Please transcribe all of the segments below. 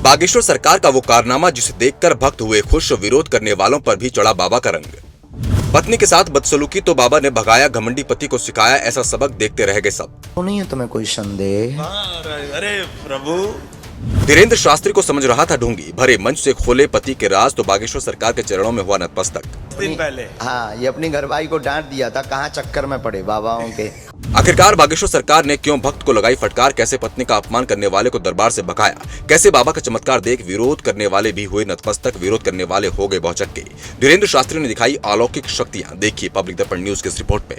बागेश्वर सरकार का वो कारनामा जिसे देखकर भक्त हुए खुश, विरोध करने वालों पर भी चढ़ा बाबा का रंग। पत्नी के साथ बदसलूकी तो बाबा ने भगाया, घमंडी पति को सिखाया, ऐसा सबक देखते रह गए सब। तो नहीं है तुम्हें कोई संदेह? अरे प्रभु। धीरेन्द्र शास्त्री को समझ रहा था ढोंगी, भरे मंच से खोले पति के राज तो बागेश्वर सरकार के चरणों में हुआ नतमस्तक। दिन पहले हाँ, ये अपनी घरवाई को डांट दिया था, कहाँ चक्कर में पड़े बाबाओं के। आखिरकार बागेश्वर सरकार ने क्यों भक्त को लगाई फटकार, कैसे पत्नी का अपमान करने वाले को दरबार से भगाया, कैसे बाबा का चमत्कार देख विरोध करने वाले भी हुए नतमस्तक, विरोध करने वाले हो गए बहुचक्के। धीरेन्द्र शास्त्री ने दिखाई अलौकिक शक्तियां, देखिए पब्लिक दर्पण न्यूज की इस रिपोर्ट में।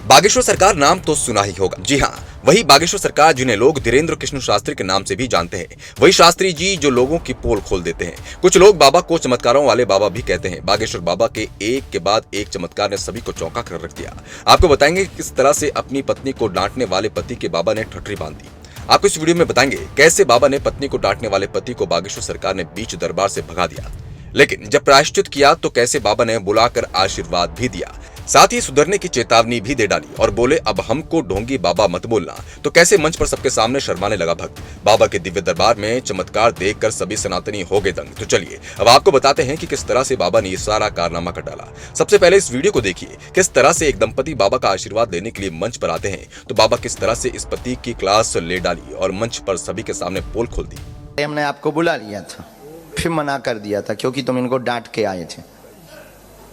बागेश्वर सरकार नाम तो सुना ही होगा, जी हाँ, वही बागेश्वर सरकार जिन्हें लोग धीरेन्द्र कृष्ण शास्त्री के नाम से भी जानते हैं, वही शास्त्री जी जो लोगों की पोल खोल देते हैं। कुछ लोग बाबा को चमत्कारों वाले बाबा भी कहते हैं। बागेश्वर बाबा के एक के बाद एक चमत्कार ने सभी को चौंका कर रख दिया। आपको बताएंगे किस तरह से अपनी पत्नी को डांटने वाले पति के बाबा ने ठठरी बांध दी। आपको इस वीडियो में बताएंगे कैसे बाबा ने पत्नी को डांटने वाले पति को बागेश्वर सरकार ने बीच दरबार से भगा दिया, लेकिन जब प्रायश्चित किया तो कैसे बाबा ने बुलाकर आशीर्वाद भी दिया, साथ ही सुधरने की चेतावनी भी दे डाली और बोले अब हमको ढोंगी बाबा मत बोलना। तो कैसे मंच पर सबके सामने शर्माने लगा भक्त। बाबा के दिव्य दरबार में चमत्कार देखकर सभी सनातनी हो गए दंग। तो चलिए अब आपको बताते हैं कि किस तरह से बाबा ने ये सारा कारनामा कर डाला। सबसे पहले इस वीडियो को देखिए, किस तरह से एक दंपति बाबा का आशीर्वाद लेने के लिए मंच पर आते हैं तो बाबा किस तरह से इस पति की क्लास ले डाली और मंच पर सभी के सामने पोल खोल दी। हमने आपको बुला लिया था, फिर मना कर दिया था क्योंकि तुम इनको डांट के आए थे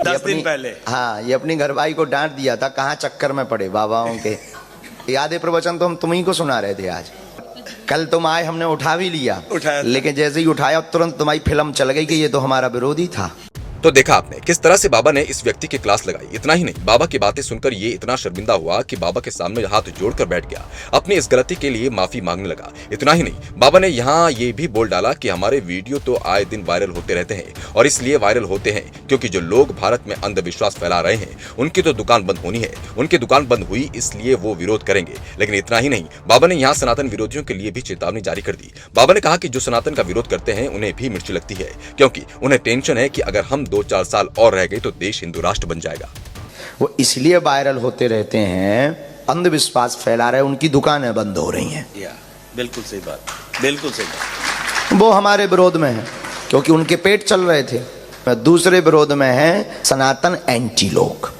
10 दिन पहले। हाँ, ये अपनी घरवाई को डांट दिया था, कहाँ चक्कर में पड़े बाबाओं के। याद प्रवचन तो हम तुम्ही को सुना रहे थे आज। कल तुम आए, हमने उठा भी लिया, लेकिन जैसे ही उठाया तुरंत तुम्हारी फिल्म चल गई कि ये तो हमारा विरोधी था। तो देखा आपने किस तरह से बाबा ने इस व्यक्ति की क्लास लगाई। इतना ही नहीं, बाबा की बातें सुनकर ये इतना शर्मिंदा हुआ कि बाबा के सामने हाथ जोड़कर बैठ गया, अपनी इस गलती के लिए माफी मांगने लगा। इतना ही नहीं, बाबा ने यहाँ ये भी बोल डाला कि हमारे वीडियो तो आए दिन वायरल होते रहते हैं और इसलिए वायरल होते हैं क्योंकि जो लोग भारत में अंधविश्वास फैला रहे हैं उनकी तो दुकान बंद होनी है। उनकी दुकान बंद हुई इसलिए वो विरोध करेंगे। लेकिन इतना ही नहीं, बाबा ने यहाँ सनातन विरोधियों के लिए भी चेतावनी जारी कर दी। बाबा ने कहा कि जो सनातन का विरोध करते हैं उन्हें भी मिर्ची लगती है, क्योंकि उन्हें टेंशन है कि अगर हम 2-4 साल और रह गए तो देश हिंदू राष्ट्र बन जाएगा। वो इसलिए वायरल होते रहते हैं, अंधविश्वास फैला रहे, उनकी दुकानें बंद हो रही हैं। बिल्कुल सही बात, बिल्कुल सही बात। वो हमारे विरोध में है क्योंकि उनके पेट चल रहे थे। दूसरे विरोध में है सनातन एंटी लोग।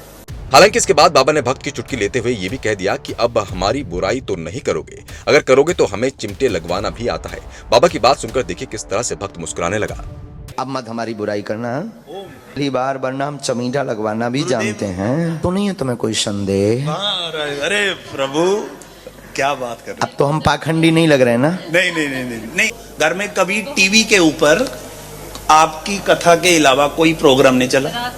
हालांकि इसके बाद बाबा ने भक्त की चुटकी लेते हुए ये भी कह दिया कि अब हमारी बुराई तो नहीं करोगे, अगर करोगे तो हमें चिमटे लगवाना भी आता है। बाबा की बात सुनकर देखिए किस तरह से भक्त मुस्कुराने लगा। अब मत हमारी बुराई करना, पहली बार, वरना हम चमीटा लगवाना भी जानते हैं। तो नहीं है तुम्हें कोई संदेह? अरे प्रभु, क्या बात कर रहे हैं। अब तो हम पाखंडी नहीं लग रहे ना? नहीं नहीं नहीं नहीं नहीं। घर में कभी टीवी के ऊपर आपकी कथा के अलावा कोई प्रोग्राम नहीं चला।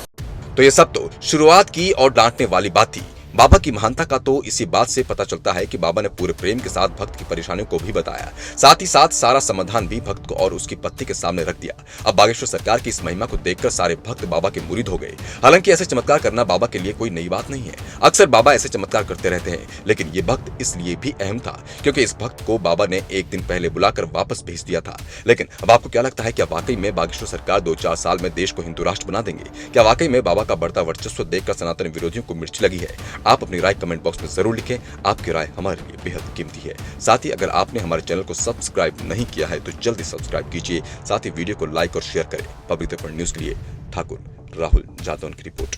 तो ये सब तो शुरुआत की और डांटने वाली बात थी। बाबा की महानता का तो इसी बात से पता चलता है कि बाबा ने पूरे प्रेम के साथ भक्त की परेशानियों को भी बताया, साथ ही साथ सारा समाधान भी भक्त को और उसकी पत्नी के सामने रख दिया। अब बागेश्वर सरकार की इस महिमा को देखकर सारे भक्त बाबा के मुरीद हो गए। हालांकि ऐसे चमत्कार करना बाबा के लिए कोई नई बात नहीं है, अक्सर बाबा ऐसे चमत्कार करते रहते हैं, लेकिन ये भक्त इसलिए भी अहम था क्योंकि इस भक्त को बाबा ने एक दिन पहले बुलाकर वापस भेज दिया था। लेकिन अब आपको क्या लगता है, क्या वाकई में बागेश्वर सरकार 2-4 साल में देश को हिंदू राष्ट्र बना देंगे? क्या वाकई में बाबा का बढ़ता वर्चस्व देखकर सनातन विरोधियों को मिर्ची लगी है? आप अपनी राय कमेंट बॉक्स में जरूर लिखें, आपकी राय हमारे लिए बेहद कीमती है। साथ ही अगर आपने हमारे चैनल को सब्सक्राइब नहीं किया है तो जल्दी सब्सक्राइब कीजिए, साथ ही वीडियो को लाइक और शेयर करें। पब्लिक दर्पण न्यूज के लिए ठाकुर राहुल जादौन की रिपोर्ट।